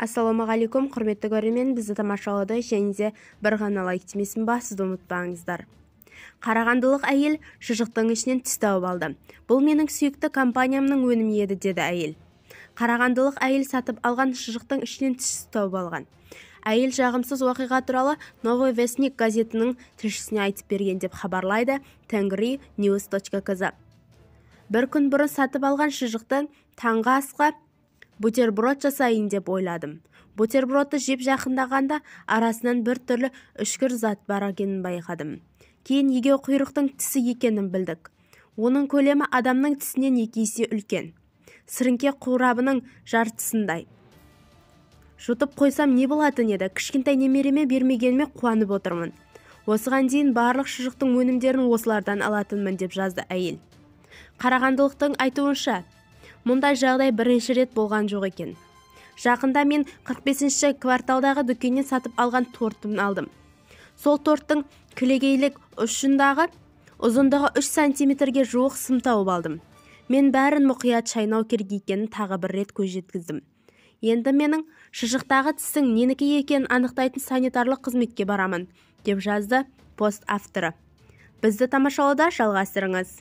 Ассалаумағалейкум, құрметті көрермен, бізді тамашалауды және де бір ғана лайк тимесін басуды ұмытпаңыздар. Қарағандылық әйел шұжықтың ішінен түс тауып алды. Бұл менің сүйікті компаниямның өнімі еді, деді әйел. Қарағандылық әйел сатып алған шұжықтың ішінен түс тауып алған. Әйел жағымсыз оқиға туралы Новый Вестник газетінің тілшісіне айтып берген деп хабарлайды tengrinews.kz. Бір күн бұрын сатып алған шұжықты таңғы асқа бутерброд жасайын деп ойладым. Бутербродты жеп жақындағанда арасынан бір түрлі үшкір зат бар екенін байқадым. Кейін егеу құйрықтың тісі екенін білдік. Оның көлемі адамның тісінен 2 есе үлкен. Сіріңке қорабының жартысындай. Жұтып қойсам не болатын еді? Кішкентай немереме бермегеніме қуанып отырмын. Осыған дейін барлық шұжықтың өнімдерін осылардан алатынмын деп жазды әйел. Қарағандылықтың айтуынша, мұндай жағдай бірінші рет болған жоқ екен. Жақында мен 45-ші кварталдағы дүкеннен сатып алған тортын алдым. Сол торттың кілегейлік ұшындағы ұзындығы 3 сантиметрге жуық сым тауып алдым. Мен бәрін мұқият шайнау керек екенін тағы бір рет көз жеткіздім. Енді менің шұжықтағы тістің ненікі екенін анықтайтын санитарлық қызметке барамын, деп жазды пост авторы. Бізді тамашалауда жалғастырыңыз.